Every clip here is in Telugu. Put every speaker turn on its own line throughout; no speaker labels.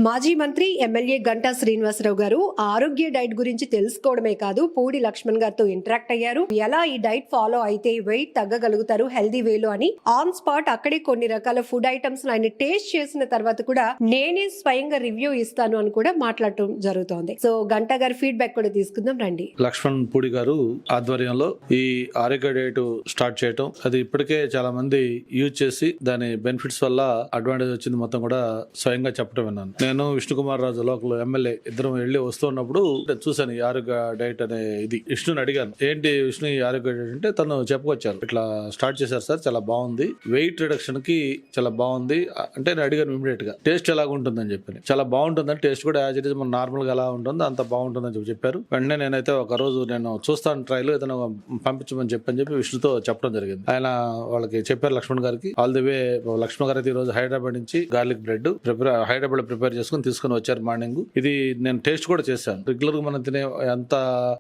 మాజీ మంత్రి ఎమ్మెల్యే గంటా శ్రీనివాసరావు గారు ఆరోగ్య డైట్ గురించి తెలుసుకోవడమే కాదు పూడి లక్ష్మణ్ గారితో ఇంటరాక్ట్ అయ్యారు. ఎలా ఈ డైట్ ఫాలో అయితే వెయిట్ తగ్గగలుగుతారు హెల్దీ వేలో అని ఆన్ స్పాట్ అక్కడే కొన్ని రకాల ఫుడ్ ఐటమ్స్ ఆయన టేస్ట్ చేసిన తర్వాత కూడా నేనే స్వయంగా రివ్యూ ఇస్తాను అని కూడా మాట్లాడటం జరుగుతోంది. సో గంటా గారి ఫీడ్బ్యాక్ కూడా తీసుకుందాం రండి.
లక్ష్మణ్ పూడి గారు ఆధ్వర్యంలో ఈ ఆరోగ్య డైట్ స్టార్ట్ చేయటం, అది ఇప్పటికే చాలా మంది యూజ్ చేసి దాని బెనిఫిట్స్ వల్ల అడ్వాంటేజ్ వచ్చింది మొత్తం కూడా స్వయంగా చెప్పడం విన్నాను. నేను విష్ణుకుమార్ రాజు లోకల్ ఎమ్మెల్యే ఇద్దరం వెళ్ళి వస్తున్నప్పుడు చూసాను ఈ ఆరోగ్య డైట్ అనే ఇది. విష్ణుని అడిగాను, ఏంటి విష్ణు ఈ ఆరోగ్య డైట్ అంటే తను చెప్పుకొచ్చారు, ఇట్లా స్టార్ట్ చేశారు సార్, చాలా బాగుంది, వెయిట్ రిడక్షన్ కి చాలా బాగుంది అంటే. నేను అడిగాను ఇమీడియట్ గా టేస్ట్ ఎలా ఉంటుందని చెప్పి. చాలా బాగుంటుందని, టేస్ట్ కూడా యాజ్ ఇట్ ఈస్ మన నార్మల్ గా ఎలా ఉంటుందో అంత బాగుంటుందని చెప్పారు. వెంటనే నేనైతే ఒక రోజు నేను చూస్తాను ట్రైల్ ఏదైనా పంపించమని చెప్పి విష్ణుతో చెప్పడం జరిగింది. ఆయన వాళ్ళకి చెప్పారు లక్ష్మణ్ గారికి. ఆల్ ది వే లక్ష్మణ్ గారు అయితే ఈ రోజు హైదరాబాద్ నుంచి గార్లిక్ బ్రెడ్ హైదరాబాద్ ప్రిపేర్ చేసుకుని తీసుకుని వచ్చారు మార్నింగ్. ఇది నేను టేస్ట్ కూడా చేశాను. రెగ్యులర్ గా మనం తినే ఎంత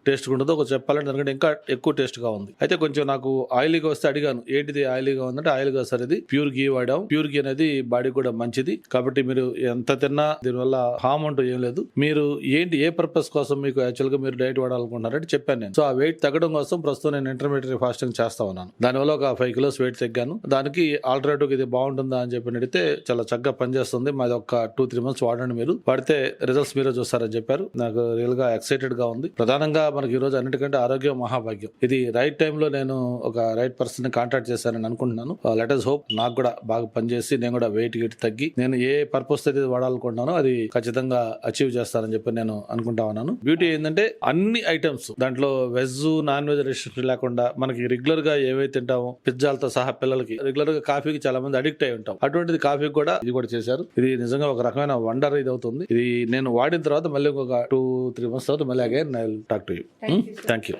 టేస్ట్ ఉంటుందో ఒక చెప్పాలంటే దానికంటే ఇంకా ఎక్కువ టేస్ట్ గా ఉంది. అయితే కొంచెం నాకు ఆయిలీగా వస్తే అడిగాను, ఏంటిది ఆయిలీగా ఉందంటే ఆయిల్ గా సార్ ఇది ప్యూర్ గీ వాడాం, ప్యూర్ గీ అనేది బాడీ కూడా మంచిది కాబట్టి మీరు ఎంత తిన్నా దీనివల్ల హామ్ అంటూ ఏం లేదు, మీరు ఏంటి ఏ పర్పస్ కోసం మీకు యాక్చువల్ గా మీరు డైట్ వాడాలనుకుంటున్నారంటే చెప్పాను నేను. సో ఆ వెయిట్ తగ్గడం కోసం ప్రస్తుతం నేను ఇంటర్మీడియట్ ఫాస్టింగ్ చేస్తా ఉన్నాను. దానివల్ల ఒక 5 kilos వెయిట్ తగ్గాను. దానికి ఆల్టర్నేటివ్ ఇది బాగుంటుందా అని చెప్పి అడిగితే చాలా చక్కగా పనిచేస్తుంది, మాది ఒక 2-3 months వాడండి, మీరు వాడితే రిజల్ట్స్ మీరే చూస్తారని చెప్పారు. నాకు రియల్ గా ఎక్సైటెడ్ గా ఉంది. ప్రధానంగా మనకి ఈ రోజు అన్నిటికంటే ఆరోగ్యం మహాభాగ్యం. ఇది రైట్ టైం లో నేను ఒక రైట్ పర్సన్ ని కాంటాక్ట్ చేశానని అనుకుంటున్నాను. లెట్ us హోప్ నాకు కూడా బాగా పనిచేసి నేను కూడా వెయిట్ గిట్ తగ్గి నేను ఏ పర్పస్ అయితే వాడాలనుకుంటున్నానో అది ఖచ్చితంగా అచీవ్ చేస్తానని చెప్పి నేను అనుకుంటా ఉన్నాను. బ్యూటీ ఏంటంటే అన్ని ఐటమ్స్ దాంట్లో వెజ్ నాన్ వెజ్ రెస్ట్రిక్షన్ లేకుండా మనకి రెగ్యులర్ గా ఏవైతే తింటామో పిజ్జాలతో సహా పిల్లలకి రెగ్యులర్ గా కాఫీకి చాలా మంది అడిక్ట్ అయి ఉంటాం, అటువంటిది కాఫీకి కూడా ఇది కూడా చేశారు. ఇది నిజంగా ఒక రకమైన వండర్ ఇది అవుతుంది. ఇది నేను వాడిన తర్వాత మళ్ళీ ఒక 2-3 months తర్వాత మళ్ళీ again I will talk to you. Thank you.